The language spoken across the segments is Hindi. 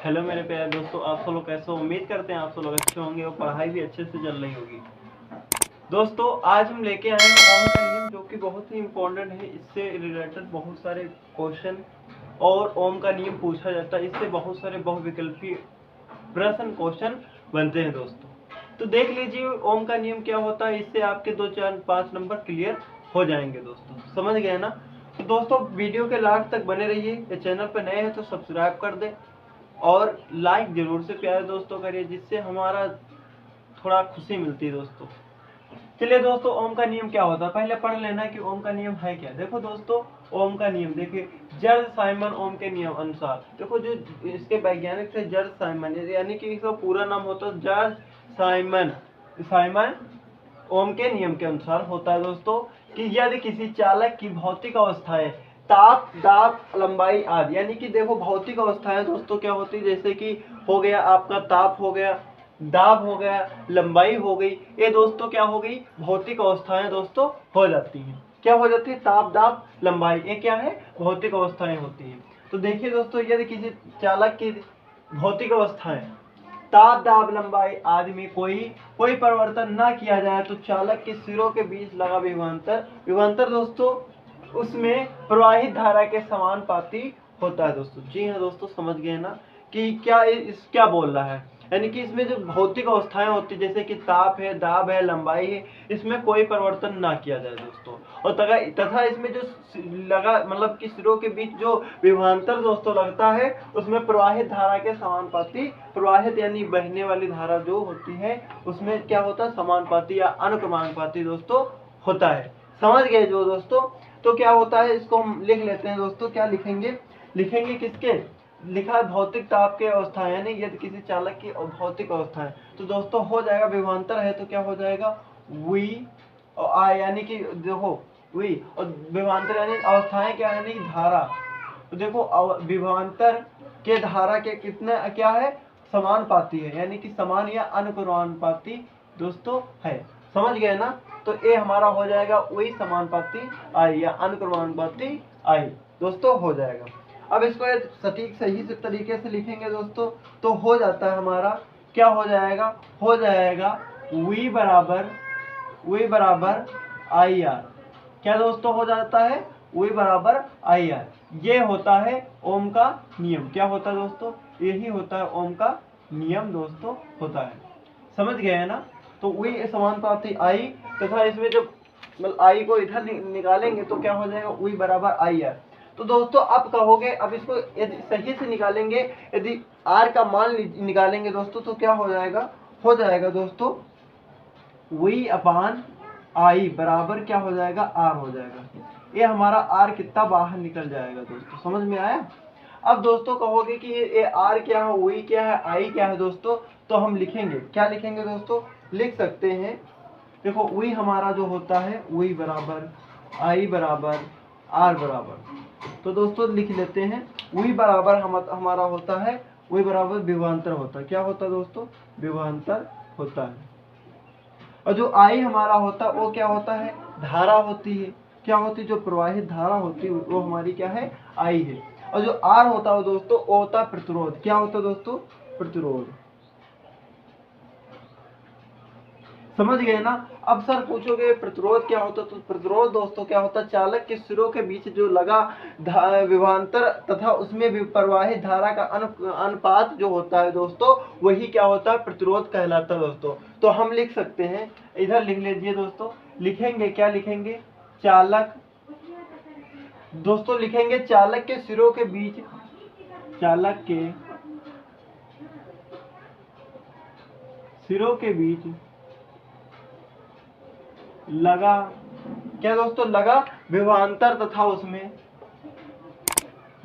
हेलो मेरे प्यारे दोस्तों, आप सब लोग कैसे हो? उम्मीद करते हैं आप सब लोग अच्छे होंगे और पढ़ाई भी अच्छे से चल रही होगी। दोस्तों आज हम लेके आए हैं ओम का नियम, जो कि बहुत ही इम्पोर्टेंट है। इससे रिलेटेड बहुत सारे क्वेश्चन और ओम का नियम पूछा जाता है। इससे बहुत सारे बहुविकल्पी प्रश्न क्वेश्चन बनते हैं दोस्तों। तो देख लीजिए ओम का नियम क्या होता है। इससे आपके 2, 4, 5 नंबर क्लियर हो जाएंगे दोस्तों। समझ गए ना? तो दोस्तों वीडियो के लास्ट तक बने रहिए। चैनल पर नए हैं तो सब्सक्राइब कर दें और लाइक जरूर से प्यारे दोस्तों करिए, जिससे हमारा थोड़ा खुशी मिलती है दोस्तों। चलिए दोस्तों, ओम का नियम क्या होता है पहले पढ़ लेना कि ओम का नियम है क्या। देखो दोस्तों, ओम का नियम देखिए, जॉर्ज साइमन ओम के नियम अनुसार। देखो जो इसके वैज्ञानिक थे जॉर्ज साइमन, यानी कि इसका पूरा नाम होता है जॉर्ज साइमन। साइमन ओम के नियम के अनुसार होता है दोस्तों कि यदि किसी चालक की भौतिक अवस्थाएं ताप, दाब, लंबाई आदि, यानी कि देखो भौतिक अवस्थाएं दोस्तों क्या होती है, जैसे कि हो गया आपका ताप, हो गया दाब, हो गया लंबाई, हो गई। ये दोस्तों क्या हो गई? भौतिक अवस्थाएं दोस्तों हो जाती हैं। क्या हो जाती है? ताप, दाब, लंबाई, ये क्या है? भौतिक अवस्थाएं होती हैं। तो देखिए दोस्तों, यदि किसी चालक की भौतिक अवस्थाएं ताप, दाब, लंबाई आदि में कोई परिवर्तन ना किया जाए तो चालक के सिरों के बीच लगा विभवांतर दोस्तों उसमें प्रवाहित धारा के समानुपाती होता है दोस्तों। जी हाँ दोस्तों, समझ गए ना कि क्या बोल रहा है। यानी कि इसमें जो भौतिक अवस्थाएं होती जैसे कि ताप है, दाब है, लंबाई है, इसमें कोई परिवर्तन ना किया जाए दोस्तों। और तथा इसमें जो लगा मतलब कि सिरों के बीच जो विभवांतर दोस्तों लगता है, उसमें प्रवाहित धारा के समानुपाती, प्रवाहित यानी बहने वाली धारा जो होती है उसमें क्या होता है? समानुपाती या अनुक्रमानुपाती दोस्तों होता है। समझ गए जो दोस्तों? तो क्या होता है, इसको हम लिख लेते हैं दोस्तों। क्या लिखेंगे किसके? लिखा भौतिक ताप के अवस्था, यानी यदि किसी चालक की भौतिक अवस्था है तो दोस्तों हो जाएगा विभवांतर है तो क्या हो जाएगा? वी और आई, यानी कि देखो वी और विभवांतर यानी अवस्थाएं क्या है? यानी धारा। तो देखो विभवांतर के धारा के कितने क्या है? समानुपाती है, यानी कि समान या अनुक्रमानुपाती दोस्तों है। समझ गए ना? तो ये हमारा हो जाएगा वही समानुपाती आई या अनुक्रमानुपाती आई दोस्तों हो जाएगा। अब इसको सटीक सही से तरीके से लिखेंगे दोस्तों तो हो जाता है हमारा, क्या हो जाएगा? हो जाएगा V बराबर आई आर। क्या दोस्तों हो जाता है? V बराबर आई आर। ये होता है ओम का नियम। क्या होता है दोस्तों? यही होता है ओम का नियम दोस्तों होता है। समझ गए हैं ना? तो V समानुपाती आई तथा इसमें जब मतलब आई को इधर निकालेंगे तो क्या हो जाएगा? V बराबर आई आर। तो दोस्तों अब कहोगे, अब इसको यदि सही से निकालेंगे, यदि R का मान निकालेंगे दोस्तों तो क्या हो जाएगा? हो जाएगा दोस्तों V अपान आई बराबर क्या हो जाएगा? R हो जाएगा। ये हमारा R कितना बाहर निकल जाएगा दोस्तों। समझ में आया? अब दोस्तों कहोगे कि ये R क्या है, V क्या है, I क्या है दोस्तों, तो हम लिखेंगे, क्या लिखेंगे दोस्तों? लिख सकते हैं, देखो V हमारा जो होता है V बराबर I बराबर R बराबर, तो दोस्तों लिख लेते हैं V बराबर हमारा होता है V बराबर विभवांतर होता है। क्या होता है दोस्तों? विभवांतर होता है। और जो I हमारा होता है वो क्या होता है? धारा होती है। क्या होती है? जो प्रवाहित धारा होती है वो हमारी क्या है? I है। और जो R होता है दोस्तों वो होता है प्रतिरोध। क्या होता है दोस्तों? प्रतिरोध। समझ गए ना? अब सर पूछोगे प्रतिरोध क्या होता है, तो प्रतिरोध दोस्तों क्या होता है? चालक के सिरों के बीच जो लगा विभवांतर तथा उसमें भी प्रवाहित धारा का अनुपात जो होता है दोस्तों, वही क्या होता है? प्रतिरोध कहलाता है दोस्तों। तो हम लिख सकते हैं, इधर लिख लीजिए दोस्तों। लिखेंगे, क्या लिखेंगे? चालक दोस्तों लिखेंगे चालक के सिरों के बीच, चालक के सिरों के बीच लगा, क्या दोस्तों? लगा विभवांतर तथा उसमें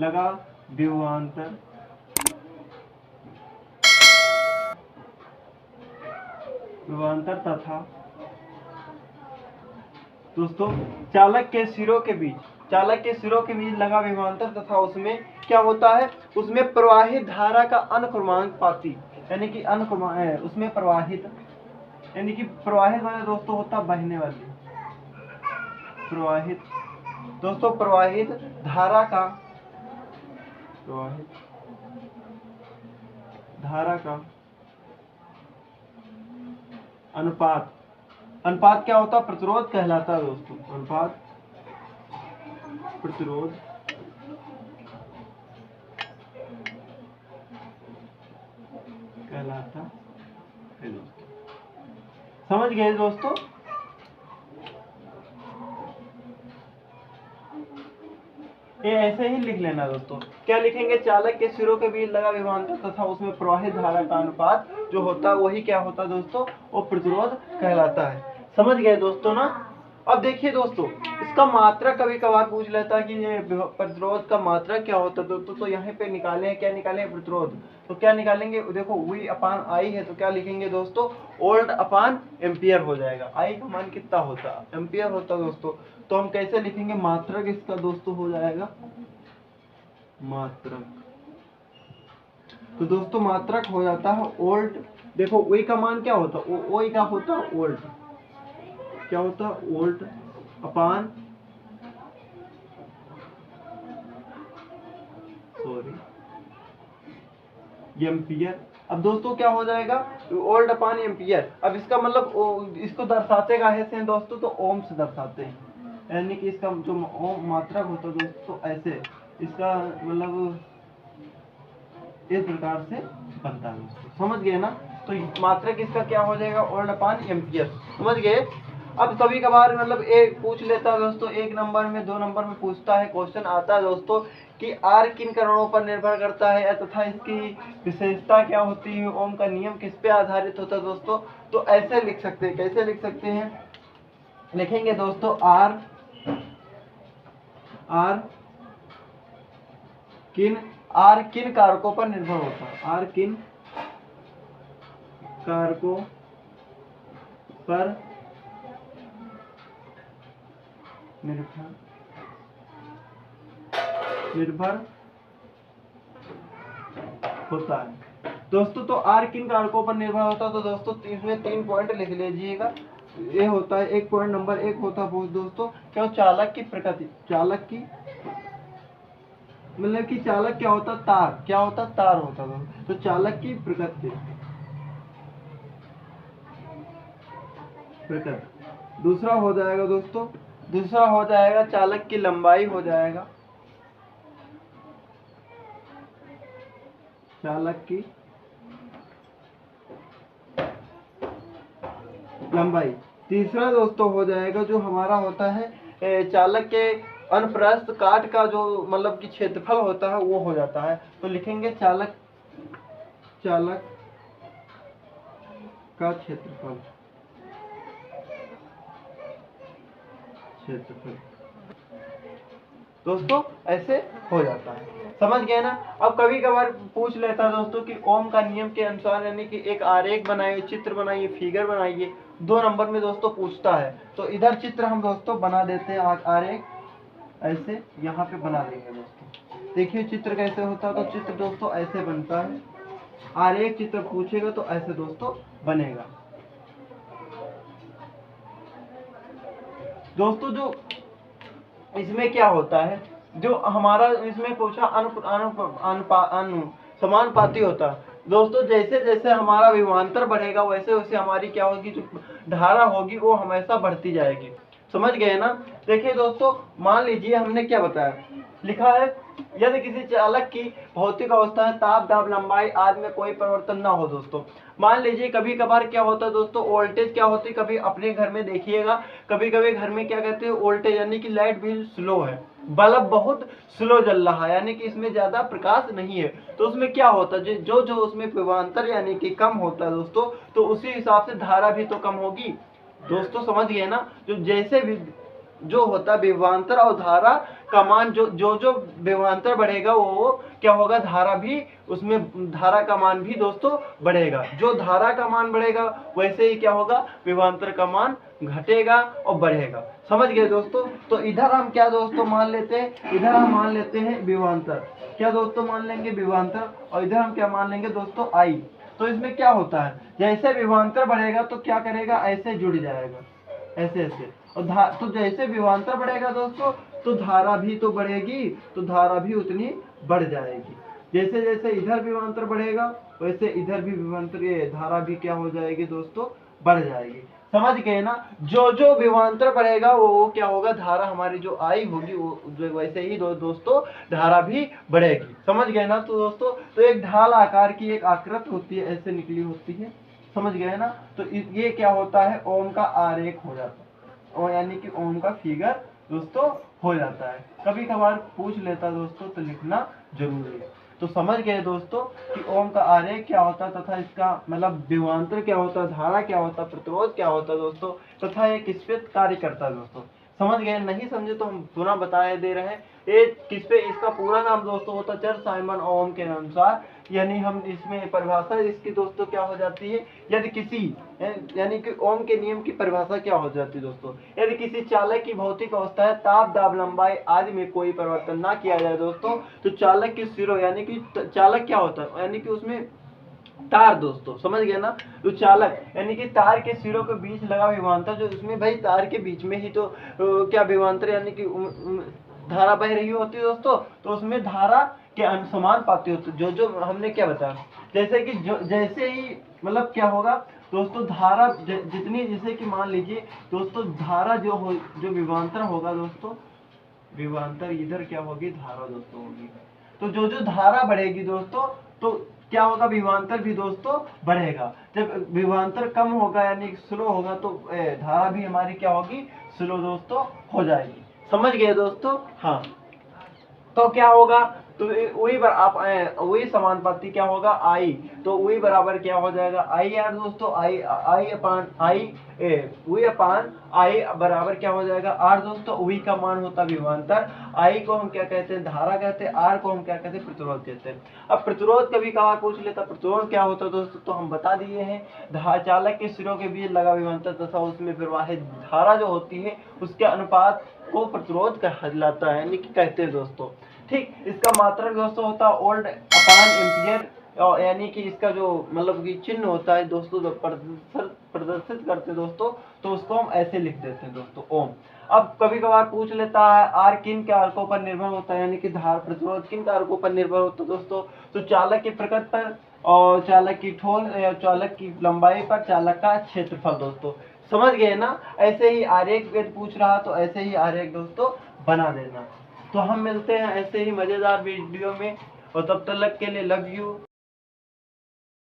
लगा विभवांतर तथा दोस्तों चालक के सिरों के बीच लगा विभवांतर तथा उसमें क्या होता है? उसमें प्रवाहित धारा का अनुक्रमानुपाती, यानी कि उसमें प्रवाहित, यानी कि प्रवाहित वाले दोस्तों होता बहने वाली, प्रवाहित दोस्तों प्रवाहित धारा का धारा का अनुपात, अनुपात क्या होता है? प्रतिरोध कहलाता है दोस्तों, अनुपात प्रतिरोध कहलाता है दोस्तों। समझ गए दोस्तों? ये ऐसे ही लिख लेना दोस्तों। क्या लिखेंगे? चालक के सिरों के बीच लगा विभवांतर तथा उसमें प्रवाहित धारा का अनुपात जो होता है वही क्या होता है दोस्तों? वो प्रतिरोध कहलाता है। समझ गए दोस्तों ना? अब देखिए दोस्तों, इसका मात्रा कभी कभार पूछ लेता है कि ये प्रतिरोध का मात्रा क्या होता है दोस्तों। तो यहाँ पे निकाले, क्या निकालेंगे? प्रतिरोध। तो क्या निकालेंगे? देखो V अपान I है, तो क्या लिखेंगे दोस्तों? वोल्ट अपान एम्पियर हो जाएगा। I का मान कितना होता है? एम्पियर होता है दोस्तों। तो हम कैसे लिखेंगे? मात्रक इसका दोस्तों हो जाएगा मात्रक। तो दोस्तों मात्रक हो जाता है वोल्ट। देखो V का मान क्या होता है? O का होता है वोल्ट। क्या होता है? वोल्ट अपान एम्पियर। अब दोस्तों क्या हो जाएगा? वोल्ट अपान एम्पियर। अब इसका मतलब इसको दर्शाते काहे से हैं दोस्तों? तो ओम से दर्शाते हैं, यानी कि इसका जो ओम मात्रक होता है दोस्तों ऐसे, इसका मतलब इस प्रकार से बनता है दोस्तों। समझ गए ना? तो मात्रक इसका क्या हो जाएगा? वोल्ट अपान एम्पियर। समझ गए? अब कभी कभार मतलब एक पूछ लेता है दोस्तों, 1 नंबर में 2 नंबर में पूछता है, क्वेश्चन आता है दोस्तों कि आर किन कारणों पर निर्भर करता है तथा इसकी विशेषता क्या होती है, ओम का नियम किस पे आधारित होता है दोस्तों। तो ऐसे लिख सकते हैं। कैसे लिख सकते हैं? लिखेंगे दोस्तों आर किन कारकों पर निर्भर होता है? आर किन कारकों पर निर्भर होता है दोस्तों। तो आर किन कारकों पर निर्भर होता है? तो दोस्तों इसमें 3 पॉइंट लिख लीजिएगा। ये होता है 1 पॉइंट नंबर 1 होता है दोस्तों क्या? चालक की प्रकृति। चालक की मतलब कि चालक क्या होता? तार। क्या होता? तार होता है। तो चालक की प्रकृति। दूसरा हो जाएगा दोस्तों, दूसरा हो जाएगा चालक की लंबाई हो जाएगा, चालक की लंबाई। तीसरा दोस्तों हो जाएगा जो हमारा होता है चालक के अनप्रस्थ काट का जो मतलब कि क्षेत्रफल होता है वो हो जाता है। तो लिखेंगे चालक का क्षेत्रफल। दोस्तों ऐसे हो जाता है। समझ गए ना? अब कभी कभार पूछ लेता है दोस्तों कि ओम का नियम के अनुसार, यानी कि एक आरेख बनाइए, चित्र बनाइए, फिगर बनाइए। 2 नंबर में दोस्तों पूछता है। तो इधर चित्र हम दोस्तों बना देते हैं, आरेख ऐसे यहाँ पे बना देंगे दोस्तों। देखिए चित्र कैसे होता है। तो चित्र दोस्तों ऐसे बनता है। आरेख चित्र पूछेगा तो ऐसे दोस्तों बनेगा। दोस्तों जो इसमें क्या होता है, जो हमारा इसमें पूछा समानुपाती होता है दोस्तों। जैसे जैसे हमारा विभवांतर बढ़ेगा वैसे वैसे हमारी क्या होगी, जो धारा होगी वो हमेशा बढ़ती जाएगी। समझ गए ना? देखिए दोस्तों, मान लीजिए हमने क्या बताया, लिखा है यदि किसी चालक की भौतिक अवस्था है, ताप, दाब, लंबाई आदि में कोई परिवर्तन ना हो दोस्तों। मान लीजिए कभी कभार क्या होता है दोस्तों, वोल्टेज क्या होती है, कभी अपने घर में देखिएगा, कभी कभी घर में क्या कहते हैं, वोल्टेज यानी कि लाइट भी स्लो है, बल्ब बहुत स्लो जल रहा है, यानी कि इसमें ज्यादा प्रकाश नहीं है। तो उसमें क्या होता है, जो जो उसमें विभवांतर यानी कि कम होता है दोस्तों, तो उसी हिसाब से धारा भी तो कम होगी दोस्तों। समझ गए ना? जो जैसे भी जो होता है विभवांतर और धारा का मान, जो विभवांतर बढ़ेगा वो क्या होगा, धारा भी उसमें, धारा का मान भी दोस्तों बढ़ेगा। जो धारा का मान बढ़ेगा वैसे ही क्या होगा, विभवांतर का मान घटेगा और बढ़ेगा। समझ गए दोस्तों? तो इधर हम क्या दोस्तों मान लेते हैं, इधर हम मान लेते हैं विभवांतर। क्या दोस्तों मान लेंगे? विभवांतर। और इधर हम क्या मान लेंगे दोस्तों? I। तो इसमें क्या होता है, जैसे विभवांतर बढ़ेगा तो क्या करेगा, ऐसे जुड़ जाएगा, ऐसे ऐसे। और तो जैसे विभवांतर बढ़ेगा दोस्तों तो धारा भी तो बढ़ेगी, तो धारा भी उतनी बढ़ जाएगी। जैसे जैसे इधर विभवांतर बढ़ेगा वैसे इधर भी विभवांतर, ये धारा भी क्या हो जाएगी दोस्तों, बढ़ जाएगी। समझ गए ना, जो जो विभवांतर बढ़ेगा वो क्या होगा, धारा हमारी जो आई होगी वो जो वैसे ही दोस्तों धारा भी बढ़ेगी। समझ गए ना। तो दोस्तों तो एक ढाल आकार की एक आकृति होती है, ऐसे निकली होती है। समझ गए ना। तो ये क्या होता है, ओम का आरेख हो जाता है, और यानी कि ओम का फिगर दोस्तों हो जाता है। कभी कभार पूछ लेता दोस्तों, तो लिखना जरूरी है। तो समझ गए दोस्तों कि ओम का आरेख क्या होता है तथा इसका मतलब विभवांतर क्या होता है, धारा क्या होता है, प्रतिरोध क्या होता है दोस्तों, तथा ये किस पे कार्य करता है दोस्तों। समझ गए, नहीं समझे तो हम पुनः बताए दे रहे हैं। ये किस पे, इसका पूरा नाम दोस्तों होता है चर-साइमन ओम के अनुसार, यानी हम इसमें परिभाषा इसकी दोस्तों क्या हो जाती है, यदि किसी यानी कि ओम के नियम की परिभाषा क्या हो जाती है दोस्तों, यदि किसी चालक की भौतिक अवस्था है ताप दाब लंबाई आदि में कोई परिवर्तन ना किया जाए दोस्तों, तो चालक की सिरों यानी कि चालक क्या होता है, यानी कि उसमें तार दोस्तों, समझ गए ना। तो चालक यानी कि तार के सिरों के बीच लगा विभवांतर, जो इसमें भाई तार के बीच में ही तो क्या विभवांतर यानी कि धारा बह रही होती है दोस्तों, तो उसमें धारा के अनुसमानुपाती होती है। जो जो हमने क्या बताया, जैसे कि जो जैसे ही मतलब क्या होगा दोस्तों, धारा जितनी, जैसे कि मान लीजिए दोस्तों धारा जो विभवांतर होगा दोस्तों, विभवांतर इधर क्या होगी, धारा दोस्तों होगी। तो जो जो धारा बढ़ेगी दोस्तों, तो क्या होगा, विभवांतर भी दोस्तों बढ़ेगा। जब विभवांतर कम होगा यानी स्लो होगा, तो धारा भी हमारी क्या होगी, स्लो दोस्तों हो जाएगी। समझ गए दोस्तों। हाँ, तो क्या होगा, तो वही आप वही समानुपाती क्या होगा, आई, तो वही बराबर क्या हो जाएगा, आई यार दोस्तों, आई आई अपान आई, वही अपान आई बराबर क्या हो जाएगा, आर दोस्तों। वही का मान होता है विभवांतर। आई को हम क्या कहते हैं, धारा कहते हैं, आर को हम क्या कहते हैं, प्रतिरोध कहते हैं। अब प्रतिरोध कभी कभार पूछ लेता, प्रतिरोध क्या होता है दोस्तों, तो हम बता दिए हैं, चालक के सिरों के बीच लगा विभवांतर तथा उसमें प्रवाहित धारा जो होती है उसके अनुपात को प्रतिरोध कहलाता है, यानी कि कहते हैं दोस्तों। ठीक, इसका मात्रक दोस्तों होता है ओल्ड अपान एम्पियर, यानी कि इसका जो मतलब कि चिन्ह होता है दोस्तों, जो प्रदर्शित करते हैं दोस्तों, तो उसको हम ऐसे लिख देते हैं दोस्तों, ओम। अब कभी कभार पूछ लेता है आर किन कारकों पर निर्भर होता है, यानी कि धार प्रतिरोध किन कारकों पर निर्भर होता है दोस्तों, तो चालक के प्रकृति पर, और चालक की ठोस, चालक की लंबाई पर, चालक का क्षेत्रफल दोस्तों। समझ गए ना। ऐसे ही आरेख पूछ रहा तो ऐसे ही आरेख दोस्तों बना देना। तो हम मिलते हैं ऐसे ही मजेदार वीडियो में, और तब तक के लिए लव यू।